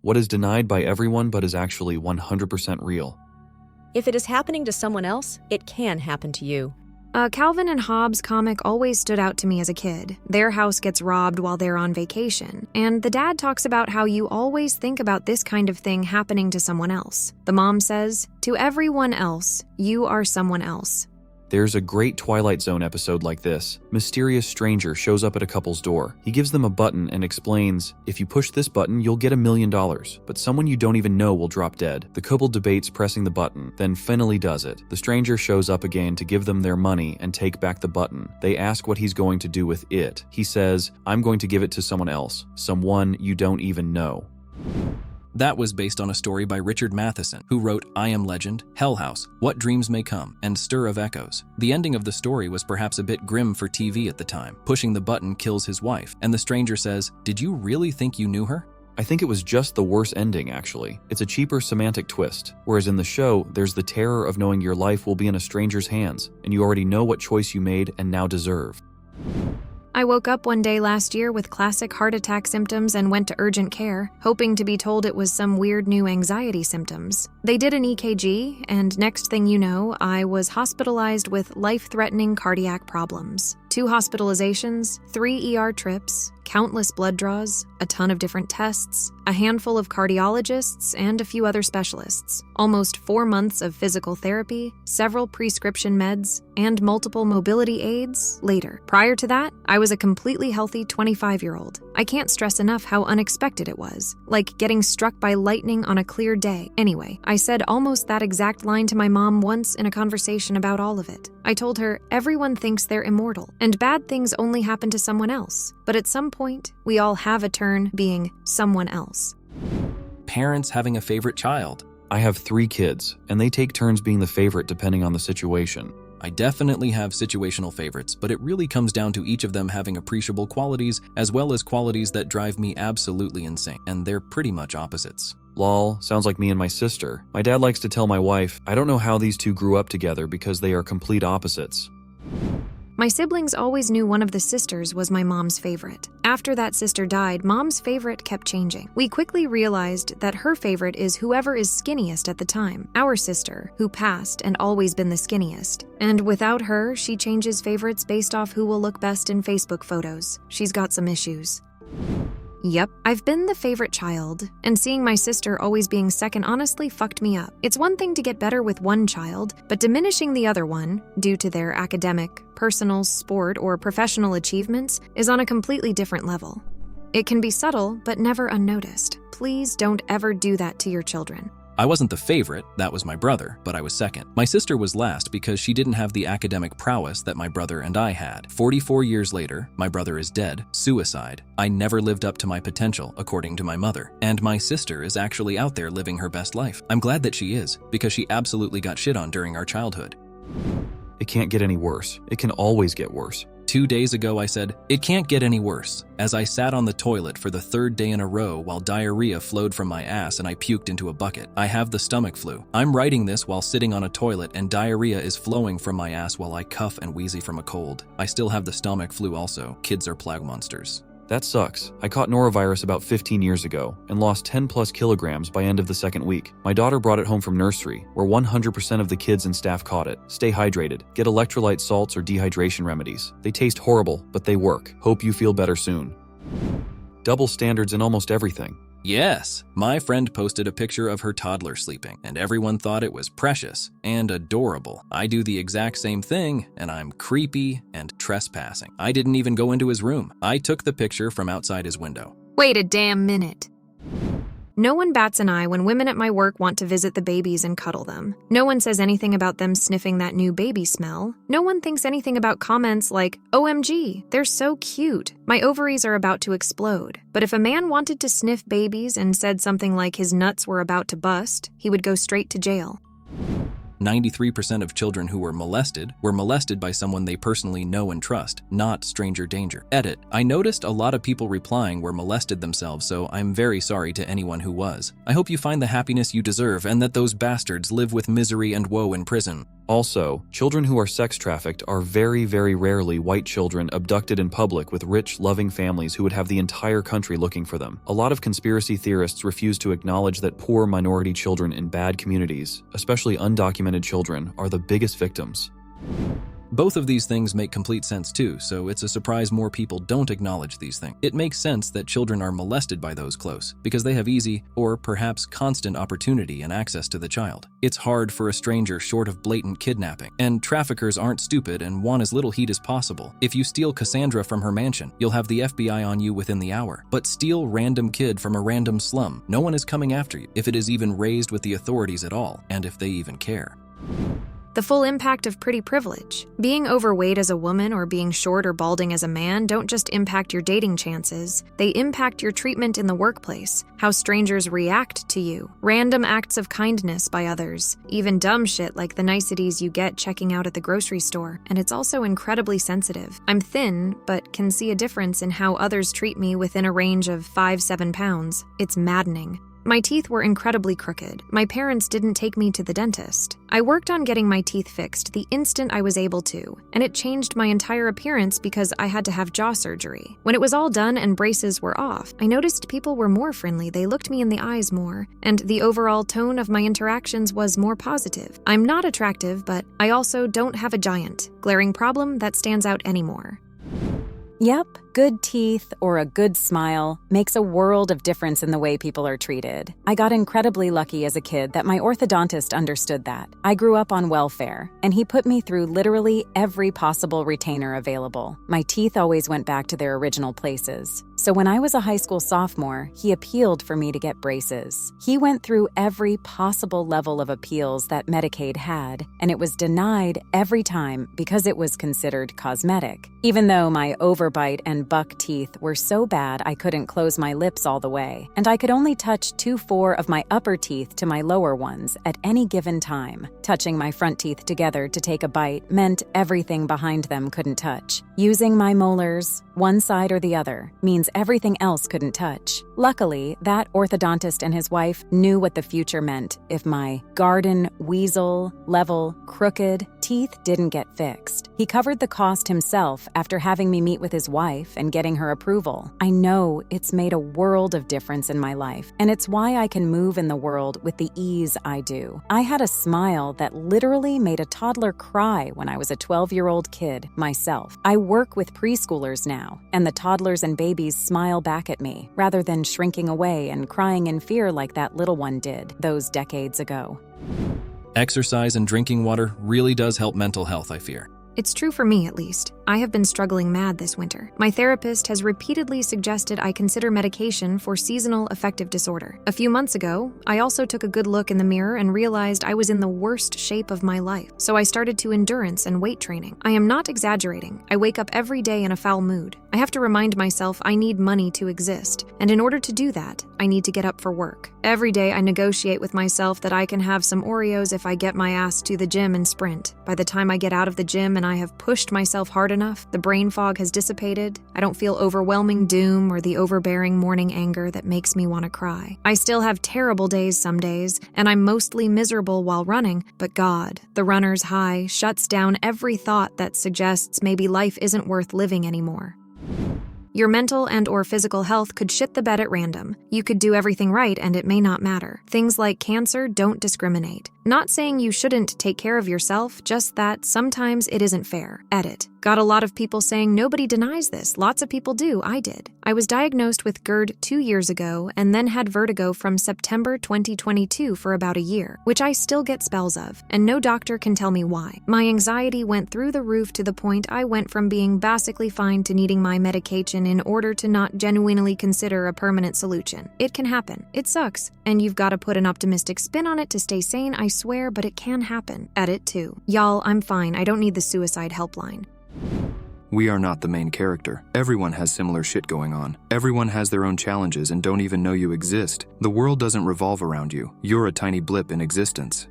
What is denied by everyone but is actually 100% real. If it is happening to someone else, it can happen to you. A Calvin and Hobbes comic always stood out to me as a kid. Their house gets robbed while they're on vacation, and the dad talks about how you always think about this kind of thing happening to someone else. The mom says, "To everyone else, you are someone else." There's a great Twilight Zone episode like this. Mysterious stranger shows up at a couple's door. He gives them a button and explains, if you push this button, you'll get $1 million, but someone you don't even know will drop dead. The couple debates pressing the button, then finally does it. The stranger shows up again to give them their money and take back the button. They ask what he's going to do with it. He says, I'm going to give it to someone else, someone you don't even know. That was based on a story by Richard Matheson, who wrote I Am Legend, Hell House, What Dreams May Come, and Stir of Echoes. The ending of the story was perhaps a bit grim for TV at the time. Pushing the button kills his wife, and the stranger says, "Did you really think you knew her?" I think it was just the worst ending, actually. It's a cheaper semantic twist, whereas in the show, there's the terror of knowing your life will be in a stranger's hands, and you already know what choice you made and now deserve. I woke up one day last year with classic heart attack symptoms and went to urgent care, hoping to be told it was some weird new anxiety symptoms. They did an EKG, and next thing you know, I was hospitalized with life-threatening cardiac problems. 2 hospitalizations, 3 ER trips, countless blood draws, a ton of different tests, a handful of cardiologists, and a few other specialists. Almost 4 months of physical therapy, several prescription meds, and multiple mobility aids later. Prior to that, I was a completely healthy 25-year-old. I can't stress enough how unexpected it was, like getting struck by lightning on a clear day. Anyway, I said almost that exact line to my mom once in a conversation about all of it. I told her, everyone thinks they're immortal, and bad things only happen to someone else. But at some point, we all have a turn being someone else. Parents having a favorite child. I have 3 kids, and they take turns being the favorite depending on the situation. I definitely have situational favorites, but it really comes down to each of them having appreciable qualities as well as qualities that drive me absolutely insane, and they're pretty much opposites. Lol, sounds like me and my sister. My dad likes to tell my wife, I don't know how these 2 grew up together because they are complete opposites. My siblings always knew one of the sisters was my mom's favorite. After that sister died, mom's favorite kept changing. We quickly realized that her favorite is whoever is skinniest at the time, our sister, who passed and always been the skinniest. And without her, she changes favorites based off who will look best in Facebook photos. She's got some issues. Yep, I've been the favorite child, and seeing my sister always being second honestly fucked me up. It's one thing to get better with one child, but diminishing the other one, due to their academic, personal, sport, or professional achievements, is on a completely different level. It can be subtle, but never unnoticed. Please don't ever do that to your children. I wasn't the favorite, that was my brother, but I was second. My sister was last because she didn't have the academic prowess that my brother and I had. 44 years later, my brother is dead, suicide. I never lived up to my potential, according to my mother. And my sister is actually out there living her best life. I'm glad that she is, because she absolutely got shit on during our childhood. It can't get any worse. It can always get worse. 2 days ago, I said, it can't get any worse, as I sat on the toilet for the 3rd day in a row while diarrhea flowed from my ass and I puked into a bucket. I have the stomach flu. I'm writing this while sitting on a toilet and diarrhea is flowing from my ass while I cough and wheezy from a cold. I still have the stomach flu also. Kids are plague monsters. That sucks. I caught norovirus about 15 years ago and lost 10 plus kilograms by end of the 2nd week. My daughter brought it home from nursery, where 100% of the kids and staff caught it. Stay hydrated. Get electrolyte salts or dehydration remedies. They taste horrible, but they work. Hope you feel better soon. Double standards in almost everything. Yes, my friend posted a picture of her toddler sleeping, and everyone thought it was precious and adorable. I do the exact same thing, and I'm creepy and trespassing. I didn't even go into his room. I took the picture from outside his window. Wait a damn minute. No one bats an eye when women at my work want to visit the babies and cuddle them. No one says anything about them sniffing that new baby smell. No one thinks anything about comments like, OMG, they're so cute. My ovaries are about to explode. But if a man wanted to sniff babies and said something like his nuts were about to bust, he would go straight to jail. 93% of children who were molested by someone they personally know and trust, not stranger danger. Edit. I noticed a lot of people replying were molested themselves, so I'm very sorry to anyone who was. I hope you find the happiness you deserve and that those bastards live with misery and woe in prison. Also, children who are sex trafficked are very, very rarely white children abducted in public with rich, loving families who would have the entire country looking for them. A lot of conspiracy theorists refuse to acknowledge that poor minority children in bad communities, especially undocumented children, are the biggest victims. Both of these things make complete sense too, so it's a surprise more people don't acknowledge these things. It makes sense that children are molested by those close, because they have easy, or perhaps constant opportunity and access to the child. It's hard for a stranger short of blatant kidnapping, and traffickers aren't stupid and want as little heat as possible. If you steal Cassandra from her mansion, you'll have the FBI on you within the hour. But steal random kid from a random slum, no one is coming after you, if it is even raised with the authorities at all, and if they even care. The full impact of pretty privilege. Being overweight as a woman or being short or balding as a man don't just impact your dating chances, they impact your treatment in the workplace, how strangers react to you, random acts of kindness by others, even dumb shit like the niceties you get checking out at the grocery store. And it's also incredibly sensitive. I'm thin, but can see a difference in how others treat me within a range of 5-7 pounds. It's maddening. My teeth were incredibly crooked. My parents didn't take me to the dentist. I worked on getting my teeth fixed the instant I was able to, and it changed my entire appearance because I had to have jaw surgery. When it was all done and braces were off, I noticed people were more friendly, they looked me in the eyes more, and the overall tone of my interactions was more positive. I'm not attractive, but I also don't have a giant, glaring problem that stands out anymore. Yep, good teeth or a good smile makes a world of difference in the way people are treated. I got incredibly lucky as a kid that my orthodontist understood that. I grew up on welfare, and he put me through literally every possible retainer available. My teeth always went back to their original places. So when I was a high school sophomore, he appealed for me to get braces. He went through every possible level of appeals that Medicaid had, and it was denied every time because it was considered cosmetic. Even though my overbite and buck teeth were so bad I couldn't close my lips all the way, and I could only touch 2/4 of my upper teeth to my lower ones at any given time. Touching my front teeth together to take a bite meant everything behind them couldn't touch. Using my molars, one side or the other, means everything else couldn't touch. Luckily, that orthodontist and his wife knew what the future meant if my garden, weasel, level, crooked teeth didn't get fixed. He covered the cost himself after having me meet with his wife and getting her approval. I know it's made a world of difference in my life, and it's why I can move in the world with the ease I do. I had a smile that literally made a toddler cry when I was a 12-year-old kid myself. I work with preschoolers now, and the toddlers and babies smile back at me, rather than shrinking away and crying in fear like that little one did those decades ago. Exercise and drinking water really does help mental health, I fear. It's true for me, at least. I have been struggling mad this winter. My therapist has repeatedly suggested I consider medication for seasonal affective disorder. A few months ago, I also took a good look in the mirror and realized I was in the worst shape of my life, so I started to endurance and weight training. I am not exaggerating. I wake up every day in a foul mood. I have to remind myself I need money to exist, and in order to do that, I need to get up for work. Every day I negotiate with myself that I can have some Oreos if I get my ass to the gym and sprint. By the time I get out of the gym and I have pushed myself hard enough, the brain fog has dissipated. I don't feel overwhelming doom or the overbearing morning anger that makes me want to cry. I still have terrible days some days, and I'm mostly miserable while running, but God, the runner's high, shuts down every thought that suggests maybe life isn't worth living anymore. Your mental and/or physical health could shit the bed at random. You could do everything right and it may not matter. Things like cancer don't discriminate. Not saying you shouldn't take care of yourself, just that sometimes it isn't fair. Edit. Got a lot of people saying nobody denies this. Lots of people do. I did. I was diagnosed with GERD 2 years ago and then had vertigo from September 2022 for about a year, which I still get spells of, and no doctor can tell me why. My anxiety went through the roof to the point I went from being basically fine to needing my medication in order to not genuinely consider a permanent solution. It can happen. It sucks. And you've got to put an optimistic spin on it to stay sane, I swear, but it can happen. Edit 2. Y'all, I'm fine. I don't need the suicide helpline. We are not the main character. Everyone has similar shit going on. Everyone has their own challenges and don't even know you exist. The world doesn't revolve around you. You're a tiny blip in existence.